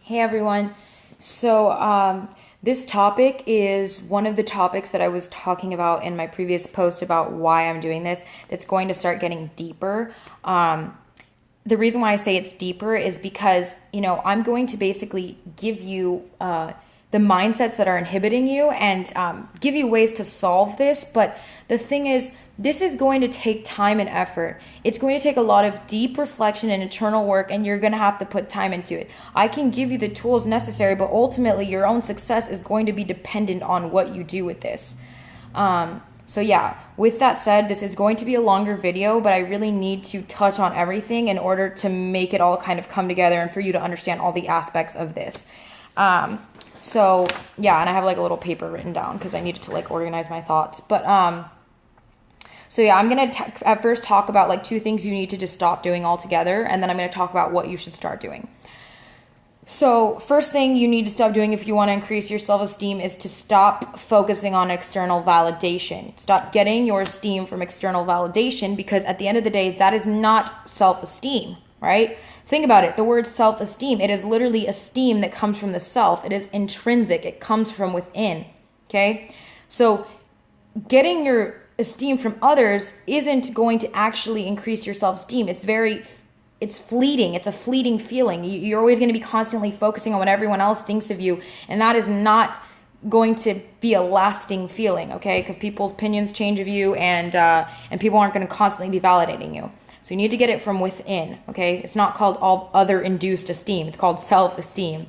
Hey everyone. This topic is one of the topics that I was talking about in my previous post about why I'm doing this. That's going to start getting deeper. The reason why I say it's deeper is because, I'm going to basically give you the mindsets that are inhibiting you and give you ways to solve this. But the thing is, this is going to take time and effort. It's going to take a lot of deep reflection and internal work, and you're going to have to put time into it. I can give you the tools necessary, but ultimately your own success is going to be dependent on what you do with this. With that said, this is going to be a longer video, but I really need to touch on everything in order to make it all kind of come together and for you to understand all the aspects of this. And I have like a little paper written down because I needed to like organize my thoughts. I'm going to at first talk about like two things you need to just stop doing altogether, and then I'm going to talk about what you should start doing. So first thing you need to stop doing if you want to increase your self-esteem is to stop focusing on external validation. Stop getting your esteem from external validation, because at the end of the day, that is not self-esteem, right? Think about it. The word self-esteem, it is literally esteem that comes from the self. It is intrinsic. It comes from within, okay? So getting your esteem from others isn't going to actually increase your self-esteem. It's fleeting. It's a fleeting feeling. You're always going to be constantly focusing on what everyone else thinks of you, and that is not going to be a lasting feeling, okay? Because people's opinions change of you, and people aren't going to constantly be validating you. So you need to get it from within, okay? It's not called all other induced esteem. It's called self-esteem.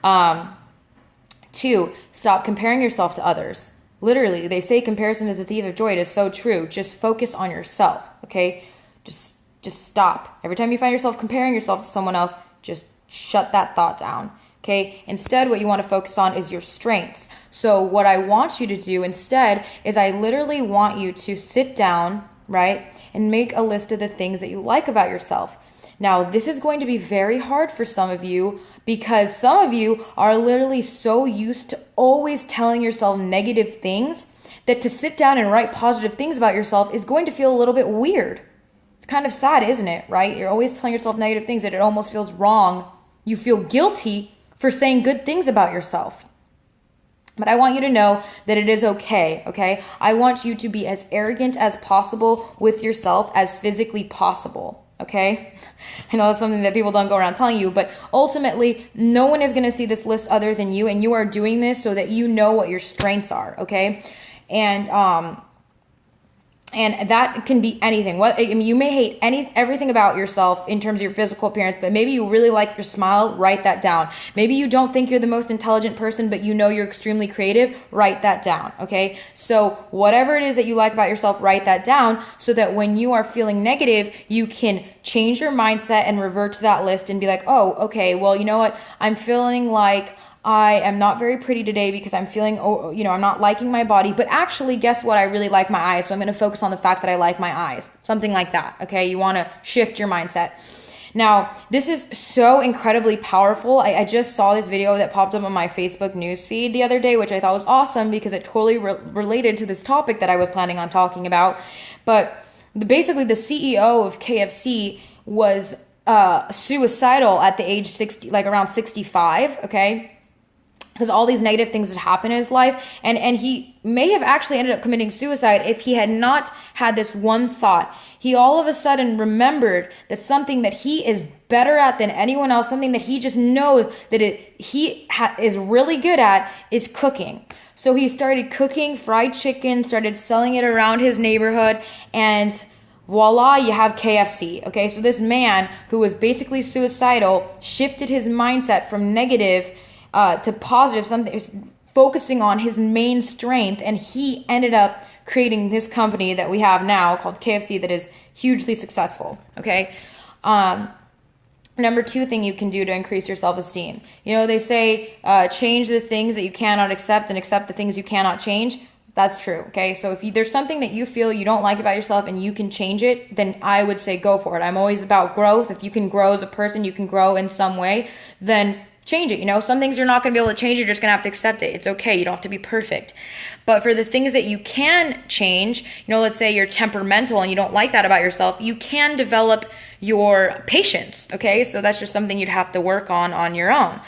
2, stop comparing yourself to others. Literally, they say comparison is the thief of joy. It is so true. Just focus on yourself, okay? Just stop. Every time you find yourself comparing yourself to someone else, just shut that thought down, okay? Instead, what you want to focus on is your strengths. So what I want you to do instead is I literally want you to sit down, right, and make a list of the things that you like about yourself. Now, this is going to be very hard for some of you because some of you are literally so used to always telling yourself negative things that to sit down and write positive things about yourself is going to feel a little bit weird. It's kind of sad, isn't it, right? You're always telling yourself negative things that it almost feels wrong. You feel guilty for saying good things about yourself. But I want you to know that it is okay, okay? I want you to be as arrogant as possible with yourself as physically possible. Okay? I know that's something that people don't go around telling you, but ultimately, no one is going to see this list other than you, and you are doing this so that you know what your strengths are, okay? And that can be anything. You may hate everything about yourself in terms of your physical appearance, but maybe you really like your smile, write that down. Maybe you don't think you're the most intelligent person, but you know you're extremely creative, write that down, okay? So whatever it is that you like about yourself, write that down so that when you are feeling negative, you can change your mindset and revert to that list and be like, oh, okay, well, you know what? I'm feeling like I am not very pretty today because I'm feeling, I'm not liking my body, but actually, guess what? I really like my eyes, so I'm going to focus on the fact that I like my eyes. Something like that, okay? You want to shift your mindset. Now, this is so incredibly powerful. I just saw this video that popped up on my Facebook news feed the other day, which I thought was awesome because it totally related to this topic that I was planning on talking about. But basically, the CEO of KFC was suicidal at the age 60, like around 65, okay? Because all these negative things had happened in his life, and he may have actually ended up committing suicide if he had not had this one thought. He all of a sudden remembered that something that he is better at than anyone else, something that he just knows that is really good at, is cooking. So he started cooking fried chicken, started selling it around his neighborhood, and voila, you have KFC, okay? So this man who was basically suicidal shifted his mindset from negative to positive, something focusing on his main strength, and he ended up creating this company that we have now called KFC that is hugely successful, okay? Number 2 thing you can do to increase your self-esteem. They say change the things that you cannot accept and accept the things you cannot change. That's true, okay? So if there's something that you feel you don't like about yourself and you can change it, then I would say go for it. I'm always about growth. If you can grow as a person, you can grow in some way, then change it. Some things you're not going to be able to change. You're just going to have to accept it. It's okay. You don't have to be perfect. But for the things that you can change, let's say you're temperamental and you don't like that about yourself, you can develop your patience. Okay. So that's just something you'd have to work on your own.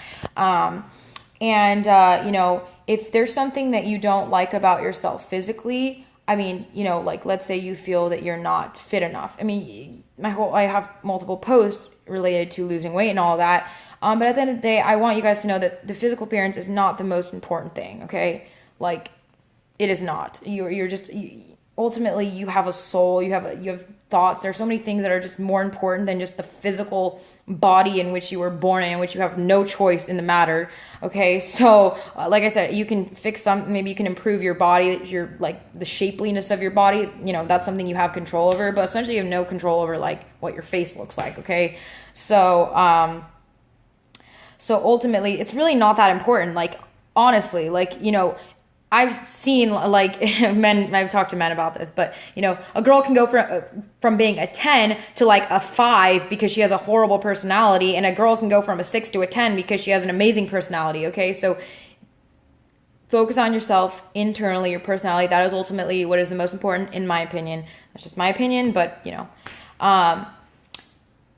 If there's something that you don't like about yourself physically, like let's say you feel that you're not fit enough. I have multiple posts related to losing weight and all that. But at the end of the day, I want you guys to know that the physical appearance is not the most important thing, okay? Like, it is not. Ultimately, you have a soul, you have thoughts. There are so many things that are just more important than just the physical body in which you were born in which you have no choice in the matter, okay? So, like I said, you can fix maybe you can improve your body, the shapeliness of your body, that's something you have control over, but essentially you have no control over, what your face looks like, okay? So ultimately, it's really not that important. Honestly, I've seen men. I've talked to men about this, but a girl can go from being a 10 to a 5 because she has a horrible personality, and a girl can go from a 6 to a 10 because she has an amazing personality. Okay, so focus on yourself internally, your personality. That is ultimately what is the most important, in my opinion. That's just my opinion, but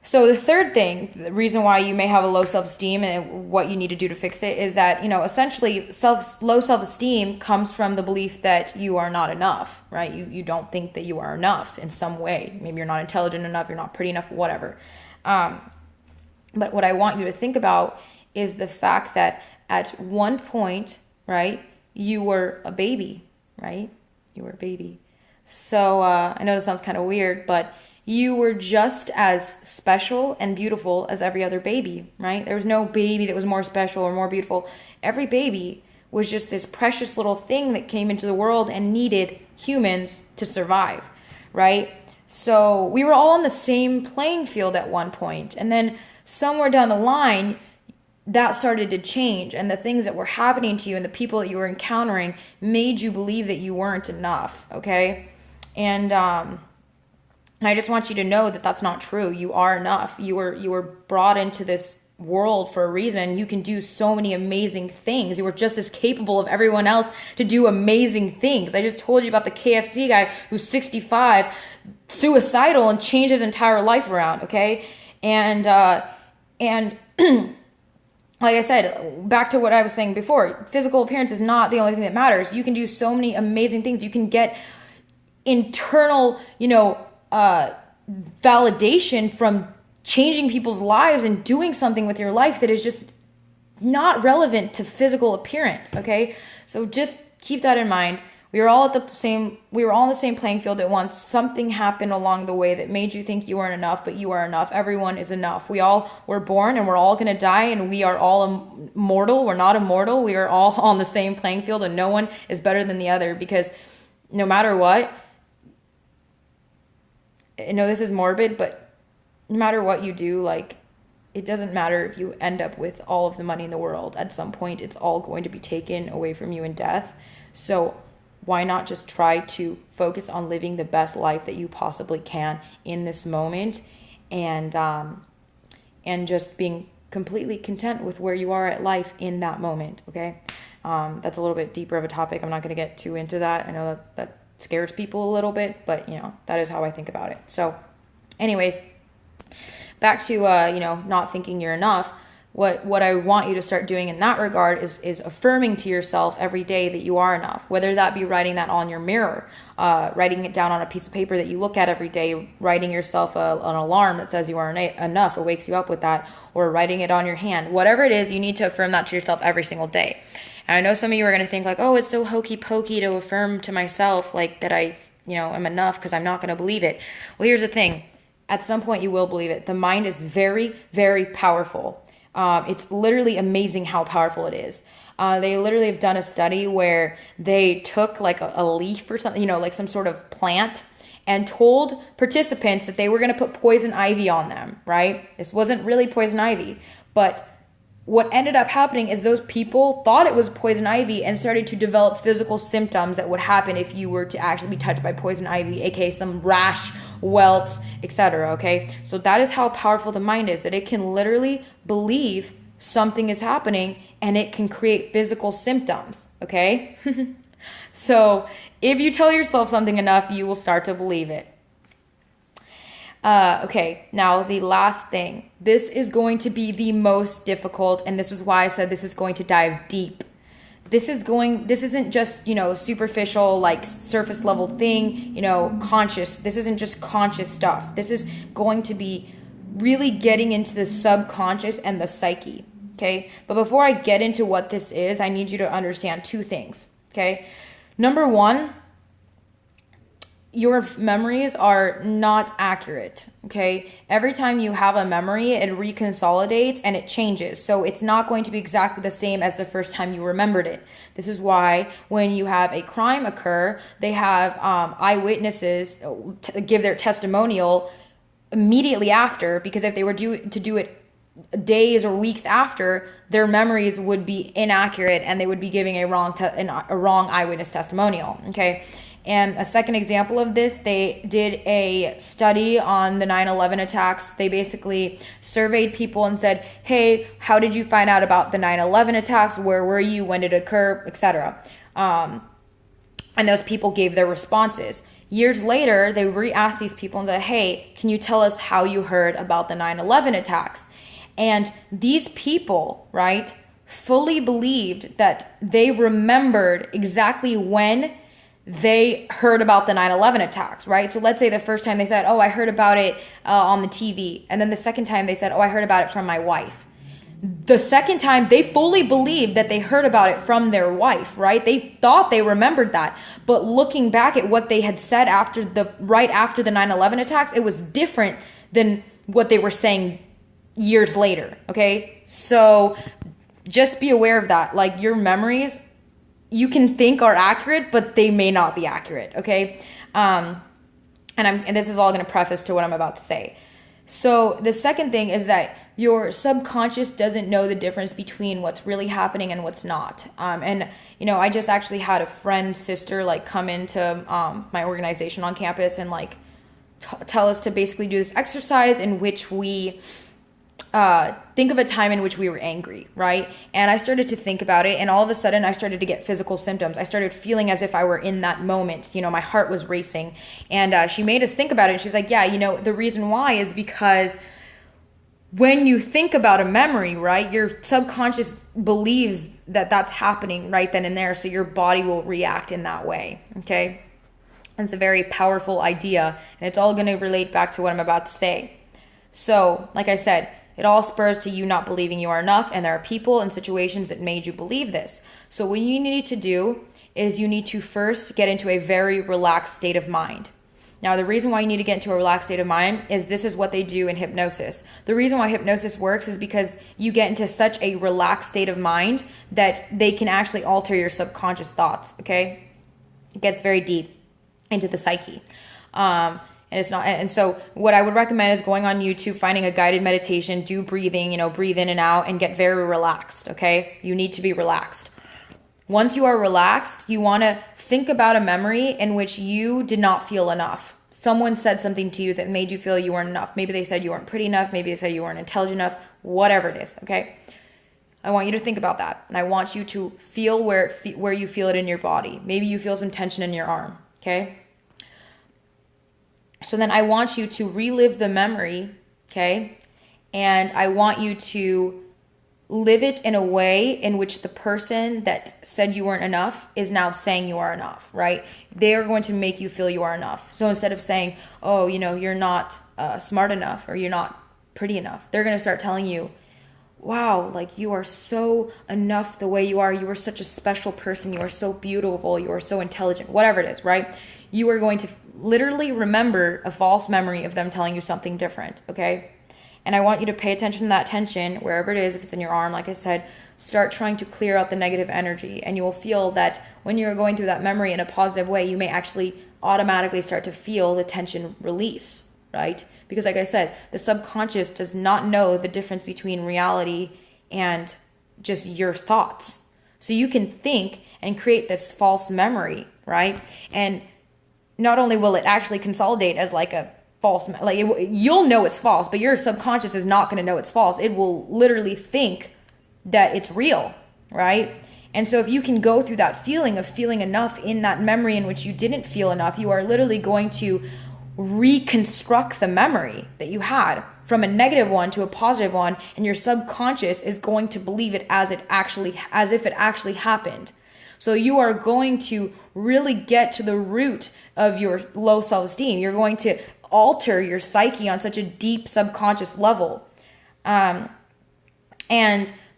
So the third thing, the reason why you may have a low self-esteem and what you need to do to fix it is that, essentially low self-esteem comes from the belief that you are not enough, right? You don't think that you are enough in some way. Maybe you're not intelligent enough, you're not pretty enough, whatever. But what I want you to think about is the fact that at one point, right, you were a baby, right? You were a baby. So I know this sounds kind of weird, but you were just as special and beautiful as every other baby, right? There was no baby that was more special or more beautiful. Every baby was just this precious little thing that came into the world and needed humans to survive, right? So we were all on the same playing field at one point. And then somewhere down the line, that started to change. And the things that were happening to you and the people that you were encountering made you believe that you weren't enough, okay? And I just want you to know that that's not true. You are enough. You were brought into this world for a reason. You can do so many amazing things. You were just as capable of everyone else to do amazing things. I just told you about the KFC guy who's 65, suicidal, and changed his entire life around, okay? And like I said, back to what I was saying before, physical appearance is not the only thing that matters. You can do so many amazing things. You can get internal, validation from changing people's lives and doing something with your life that is just not relevant to physical appearance, okay? So just keep that in mind. We were all on the same playing field at once. Something happened along the way that made you think you weren't enough, but you are enough. Everyone is enough. We all were born and we're all going to die, and we are all immortal. We're not immortal. We are all on the same playing field, and no one is better than the other, because no matter what, I know this is morbid, but no matter what you do, it doesn't matter if you end up with all of the money in the world. At some point, it's all going to be taken away from you in death. So why not just try to focus on living the best life that you possibly can in this moment, and just being completely content with where you are at life in that moment, okay? That's a little bit deeper of a topic. I'm not going to get too into that. I know that scares people a little bit, but that is how I think about it. So anyways, back to not thinking you're enough. What I want you to start doing in that regard is affirming to yourself every day that you are enough, whether that be writing that on your mirror, writing it down on a piece of paper that you look at every day, writing yourself an alarm that says you are enough, it wakes you up with that, or writing it on your hand. Whatever it is, you need to affirm that to yourself every single day. And I know some of you are going to think oh, it's so hokey pokey to affirm to myself that I, am enough, because I'm not going to believe it. Well, here's the thing. At some point you will believe it. The mind is very, very powerful. It's literally amazing how powerful it is. They literally have done a study where they took a leaf or something, some sort of plant, and told participants that they were going to put poison ivy on them, right? This wasn't really poison ivy, but what ended up happening is those people thought it was poison ivy and started to develop physical symptoms that would happen if you were to actually be touched by poison ivy, aka some rash, welts, etc. Okay, so that is how powerful the mind is, that it can literally believe something is happening and it can create physical symptoms, okay? So if you tell yourself something enough, you will start to believe it. Okay, now the last thing. This is going to be the most difficult, and this is why I said this is going to dive deep. This isn't just, superficial, like surface level thing, conscious. This isn't just conscious stuff. This is going to be really getting into the subconscious and the psyche, okay? But before I get into what this is, I need you to understand two things, okay? Number one, your memories are not accurate, okay? Every time you have a memory, it reconsolidates and it changes. So it's not going to be exactly the same as the first time you remembered it. This is why when you have a crime occur, they have eyewitnesses give their testimonial immediately after, because if they were to do it days or weeks after, their memories would be inaccurate and they would be giving a wrong eyewitness testimonial, okay? And a second example of this, they did a study on the 9/11 attacks. They basically surveyed people and said, hey, how did you find out about the 9/11 attacks? Where were you? When did it occur? Etc. And those people gave their responses. Years later, they re-asked these people and said, hey, can you tell us how you heard about the 9/11 attacks? And these people, right, fully believed that they remembered exactly when they heard about the 9/11 attacks, right? So let's say the first time they said, oh, I heard about it on the TV. And then the second time they said, oh, I heard about it from my wife. The second time they fully believed that they heard about it from their wife, right? They thought they remembered that. But looking back at what they had said right after the 9/11 attacks, it was different than what they were saying years later, okay? So just be aware of that. Like, your memories, you can think are accurate, but they may not be accurate, okay? And this is all going to preface to what I'm about to say. So the second thing is that your subconscious doesn't know the difference between what's really happening and what's not. I just actually had a friend's sister come into my organization on campus and tell us to basically do this exercise in which we think of a time in which we were angry, right? And I started to think about it, and all of a sudden I started to get physical symptoms. I started feeling as if I were in that moment. My heart was racing. And she made us think about it. And she's like, yeah, the reason why is because when you think about a memory, right, your subconscious believes that that's happening right then and there, so your body will react in that way, okay? And it's a very powerful idea, and it's all going to relate back to what I'm about to say. So, like I said, it all spurs to you not believing you are enough, and there are people and situations that made you believe this. So what you need to do is you need to first get into a very relaxed state of mind. Now, the reason why you need to get into a relaxed state of mind is this is what they do in hypnosis. The reason why hypnosis works is because you get into such a relaxed state of mind that they can actually alter your subconscious thoughts, okay? It gets very deep into the psyche. And so what I would recommend is going on YouTube, finding a guided meditation, do breathing, breathe in and out, and get very relaxed, okay? You need to be relaxed. Once you are relaxed, you want to think about a memory in which you did not feel enough. Someone said something to you that made you feel you weren't enough. Maybe they said you weren't pretty enough. Maybe they said you weren't intelligent enough. Whatever it is, okay? I want you to think about that. And I want you to feel where you feel it in your body. Maybe you feel some tension in your arm, okay? So then I want you to relive the memory, okay? And I want you to live it in a way in which the person that said you weren't enough is now saying you are enough, right? They are going to make you feel you are enough. So instead of saying, oh, you're not smart enough or you're not pretty enough, they're going to start telling you, wow, you are so enough the way you are. You are such a special person. You are so beautiful. You are so intelligent, whatever it is, right? You are going to literally remember a false memory of them telling you something different, okay? And I want you to pay attention to that tension, wherever it is. If it's in your arm, like I said, start trying to clear out the negative energy. And you will feel that when you're going through that memory in a positive way, you may actually automatically start to feel the tension release, right? Because like I said, the subconscious does not know the difference between reality and just your thoughts. So you can think and create this false memory, right? And not only will it actually consolidate as a false, you'll know it's false, but your subconscious is not going to know it's false. It will literally think that it's real, right? And so if you can go through that feeling of feeling enough in that memory in which you didn't feel enough, you are literally going to reconstruct the memory that you had from a negative one to a positive one, and your subconscious is going to believe it as if it actually happened. So you are going to really get to the root of your low self-esteem. You're going to alter your psyche on such a deep subconscious level. And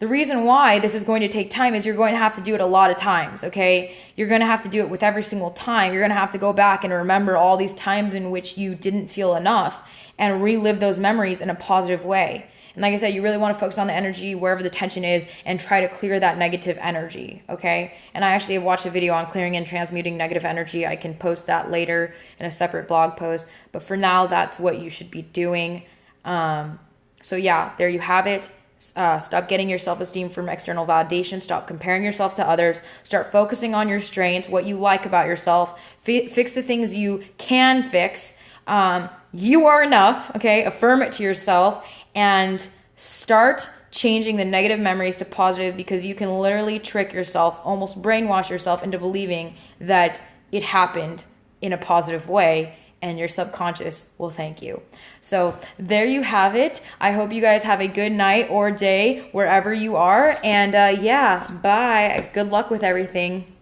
the reason why this is going to take time is you're going to have to do it a lot of times, okay? You're going to have to do it with every single time. You're going to have to go back and remember all these times in which you didn't feel enough and relive those memories in a positive way. And like I said, you really want to focus on the energy wherever the tension is and try to clear that negative energy, okay? And I actually have watched a video on clearing and transmuting negative energy. I can post that later in a separate blog post. But for now, that's what you should be doing. So yeah, there you have it. Stop getting your self-esteem from external validation. Stop comparing yourself to others. Start focusing on your strengths, what you like about yourself. Fix the things you can fix. You are enough, okay? Affirm it to yourself. And start changing the negative memories to positive, because you can literally trick yourself, almost brainwash yourself into believing that it happened in a positive way, and your subconscious will thank you. So there you have it. I hope you guys have a good night or day wherever you are. And yeah, bye. Good luck with everything.